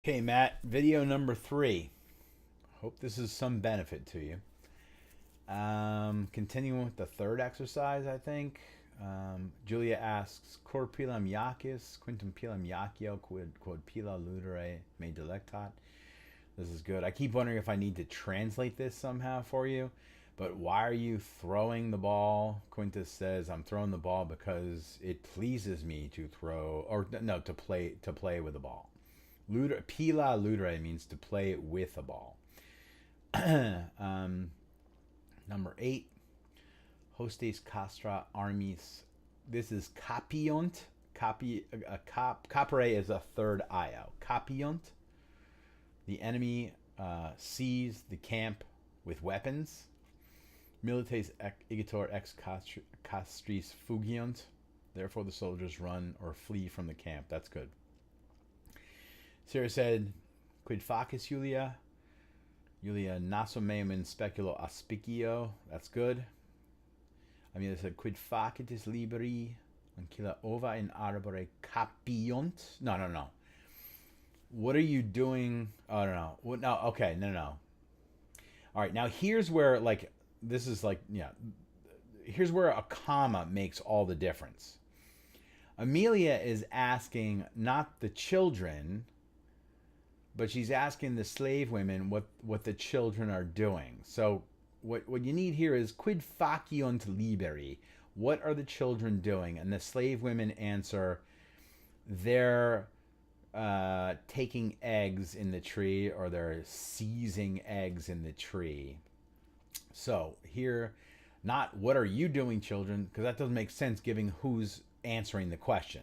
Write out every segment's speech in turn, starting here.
Okay, Matt, video number 3. Hope this is some benefit to you. Continuing with the third exercise, I think. Julia asks, Cor pilam yacis, quintum pilam yacio, quod pila ludere me delectat. This is good. I keep wondering if I need to translate this somehow for you. But why are you throwing the ball? Quintus says, I'm throwing the ball because it pleases me to throw, or no, to play with the ball. Pila ludere means to play with a ball. Number 8, hostes castra armis. This is capiunt. Capere is a third io. Capiunt. The enemy sees the camp with weapons. Milites igitor ex castris fugiunt. Therefore, the soldiers run or flee from the camp. That's good. Sarah said, Quid facis, Julia? Julia, naso meum in speculo aspicio. That's good. Amelia said, Quid facitis liberi? Ancilla ova in arbore capiunt. No. What are you doing? Oh, no. What? No, okay, no. All right, now here's where, here's where a comma makes all the difference. Amelia is asking not the children, but she's asking the slave women what the children are doing. So what you need here is quid faciunt liberi? What are the children doing? And the slave women answer, they're taking eggs in the tree, or they're seizing eggs in the tree. So here, not what are you doing, children, because that doesn't make sense given who's answering the question.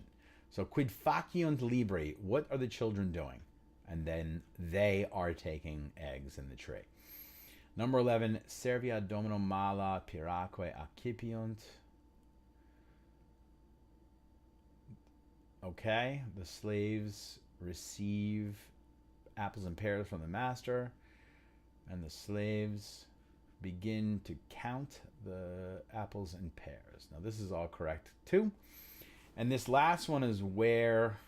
So quid faciunt liberi? What are the children doing? And then they are taking eggs in the tree. Number 11, servia domino mala piraque accipiunt. Okay, the slaves receive apples and pears from the master, and the slaves begin to count the apples and pears. Now this is all correct too. And this last one is where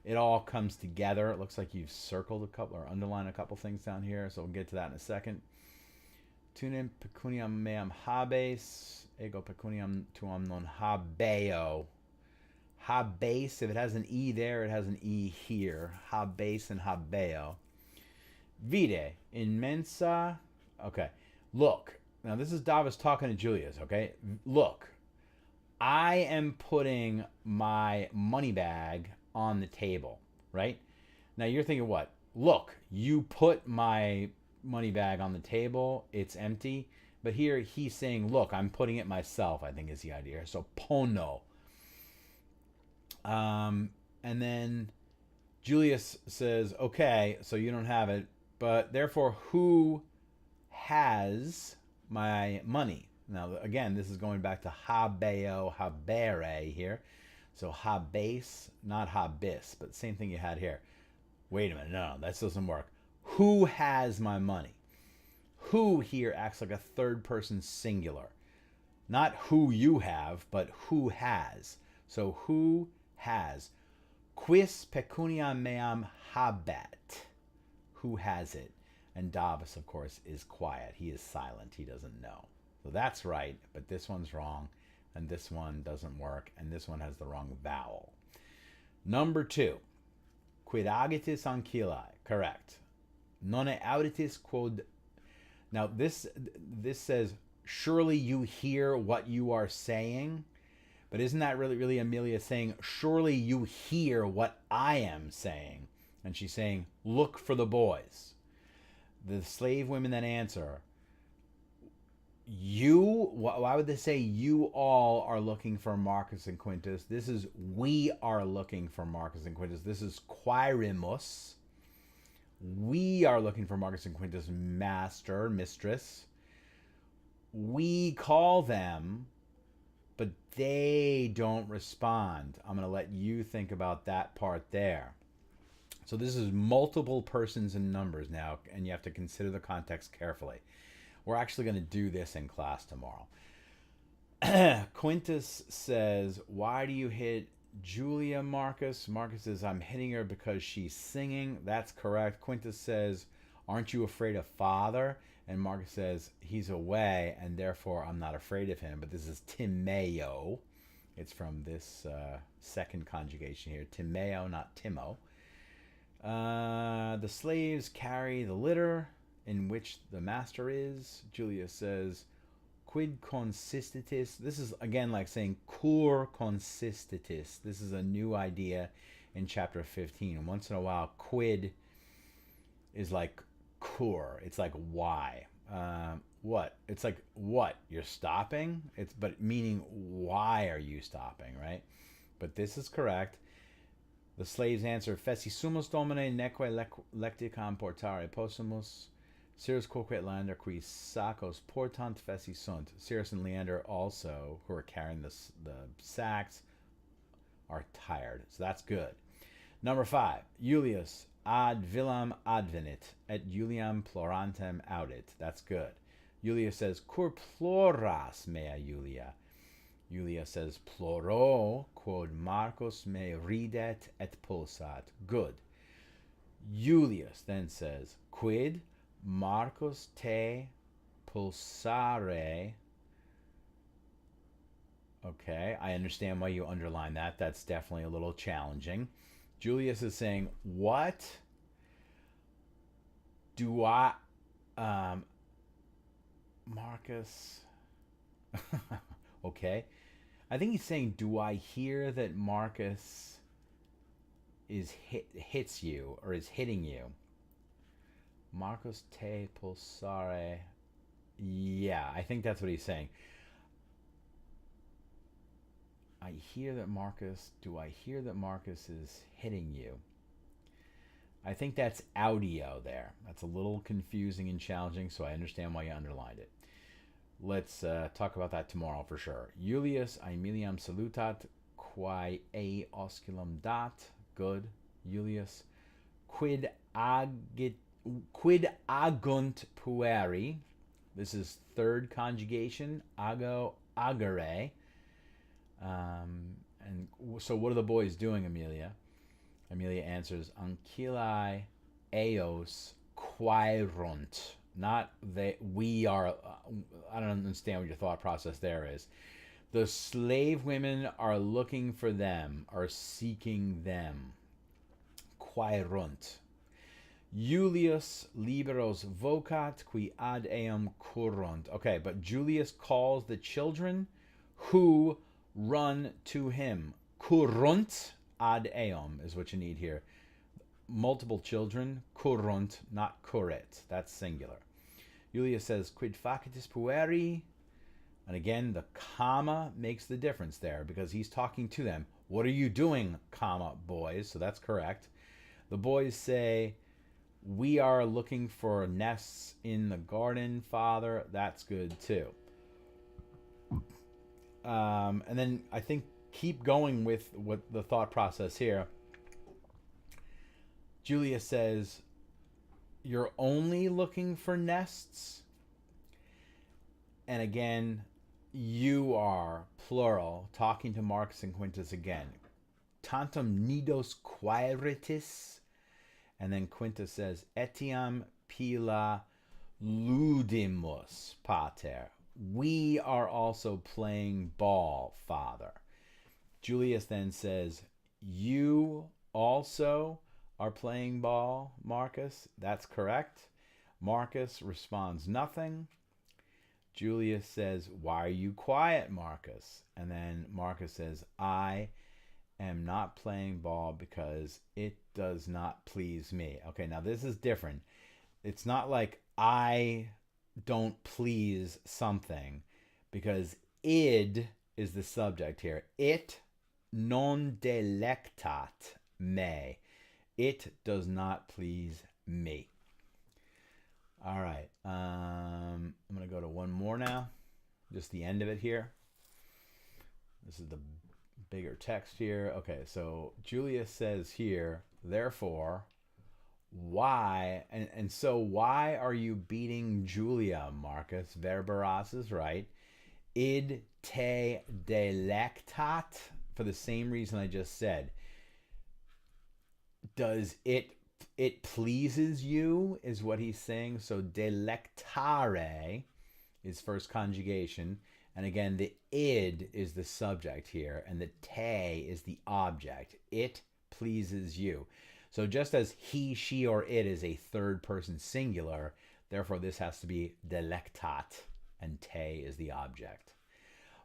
it all comes together. It looks like you've circled a couple or underlined a couple things down here, so we'll get to that in a second. Tunem pecuniam meam habes, ego pecuniam tuam non habeo. Habes, if it has an E there, it has an E here. Habes and habeo. Vide, in mensa. Okay, look. Now this is Davos talking to Julius, okay? Look, I am putting my money bag on the table, right? Now you're thinking what? Look, you put my money bag on the table, it's empty. But here he's saying, look, I'm putting it myself, I think is the idea. So pono. And then Julius says, okay, so you don't have it, but therefore who has my money? Now, again, this is going back to habeo, habere here. So habes, not habis, but same thing you had here. Wait a minute, no, that doesn't work. Who has my money? Who here acts like a third person singular. Not who you have, but who has. So who has? Quis pecunia meam habet? Who has it? And Davos, of course, is quiet. He is silent. He doesn't know. So that's right, but this one's wrong, and this one doesn't work, and this one has the wrong vowel. Number 2, quid agitis ancillae. Correct. Nonne auditis quod. Now this says, surely you hear what you are saying. But isn't that really Amelia saying, surely you hear what I am saying? And she's saying, look for the boys. The slave women then answer, you, why would they say you all are looking for Marcus and Quintus? This is we are looking for Marcus and Quintus. This is quaerimus. We are looking for Marcus and Quintus, master, mistress. We call them, but they don't respond. I'm going to let you think about that part there. So this is multiple persons and numbers now, and you have to consider the context carefully. We're actually going to do this in class tomorrow. Quintus says, why do you hit Julia Marcus. Marcus says, I'm hitting her because she's singing. That's correct. Quintus says, aren't you afraid of father? And Marcus says, he's away, and therefore I'm not afraid of him. But this is Timeo. It's from this second conjugation here. Timeo, not Timo. The slaves carry the litter in which the master is. Julius says, quid consistitis. This is again like saying cur consistitis. This is a new idea in chapter 15. And once in a while, quid is like cur. It's like why. What? It's like what? You're stopping? It's but meaning why are you stopping, right? But this is correct. The slaves answer, Feci sumus domine neque lecticam portare possumus. Cirrus quoque Leander qui sacos portant feci sunt. Cirrus and Leander also, who are carrying the sacks, are tired. So that's good. Number 5. Julius ad villam advenit, et Juliam plorantem audit. That's good. Julius says, cur ploras mea Julia? Julia says, ploro quod Marcus me ridet et pulsat. Good. Julius then says, quid Marcus te pulsare. Okay, I understand why you underline that. That's definitely a little challenging. Julius is saying, what do I... Marcus... okay. I think he's saying, do I hear that Marcus is hits you or is hitting you? Marcus te pulsare. Yeah, I think that's what he's saying. I hear that Marcus. Do I hear that Marcus is hitting you? I think that's audio there. That's a little confusing and challenging, so I understand why you underlined it. Let's talk about that tomorrow for sure. Julius Aemiliam salutat, quae e osculum dat. Good. Julius. Quid agunt pueri. This is third conjugation. Ago agere. And so what are the boys doing, Amelia? Amelia answers, Ancillae eos quaerunt. Not they, we are, I don't understand what your thought process there is. The slave women are looking for them, are seeking them. Quaerunt. Julius liberos vocat qui ad eum currunt. Okay, but Julius calls the children who run to him. Currunt ad eum is what you need here. Multiple children, currunt, not curret. That's singular. Julius says, quid facitis pueri? And again, the comma makes the difference there because he's talking to them. What are you doing, comma, boys? So that's correct. The boys say, we are looking for nests in the garden, Father. That's good too. And then I think keep going with what the thought process here. Julius says, you're only looking for nests? And again, you are, plural, talking to Marcus and Quintus again. Tantum nidos quaeritis. And then Quintus says, etiam pila ludimus, pater. We are also playing ball, Father. Julius then says, you also are playing ball, Marcus. That's correct. Marcus responds nothing. Julius says, why are you quiet, Marcus? And then Marcus says, I am not playing ball because it does not please me. Okay, now this is different. It's not like I don't please something because id is the subject here. It non delectat me. It does not please me. All right. I'm going to go to one more now. Just the end of it here. This is the bigger text here. Okay, so Julius says here, therefore, why, and so why are you beating Julia, Marcus? Verberas is right. Id te delectat for the same reason I just said. Does it pleases you is what he's saying. So delectare is first conjugation. And again, the id is the subject here, and the te is the object. It pleases you. So just as he, she, or it is a third person singular, therefore this has to be delectat, and te is the object.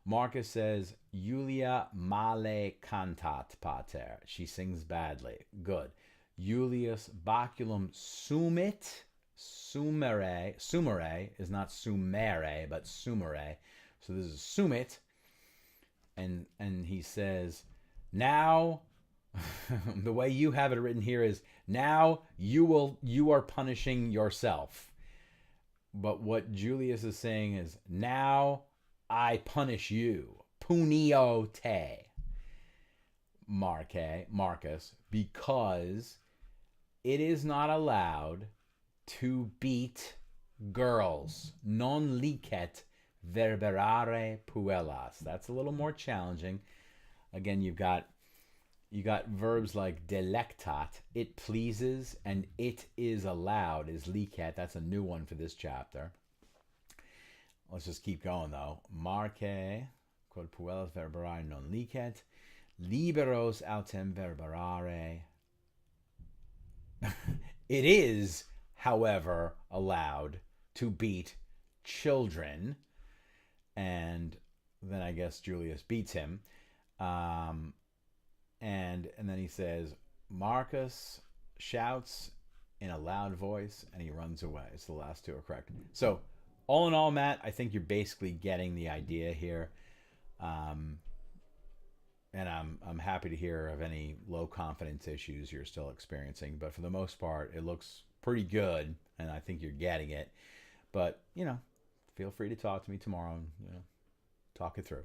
Marcus says, Julia male cantat pater. She sings badly. Good. Julius baculum sumit. Sumere is not sumere, but sumere. So this is sumit. And he says, now, the way you have it written here is, now you are punishing yourself. But what Julius is saying is, now I punish you. Punio te. Marcus, because it is not allowed to beat girls. Non licet verberare puellas. That's a little more challenging. Again, you got verbs like delectat, it pleases, and it is allowed is licet. That's a new one for this chapter. Let's just keep going though. Marque quod puellas verberare non licet, liberos autem verberare. It is, however, allowed to beat children. And then I guess Julius beats him. And then he says, Marcus shouts in a loud voice and he runs away. So the last two are correct. So all in all, Matt, I think you're basically getting the idea here. And I'm happy to hear of any low confidence issues you're still experiencing. But for the most part, it looks pretty good, and I think you're getting it. But, feel free to talk to me tomorrow and, talk it through.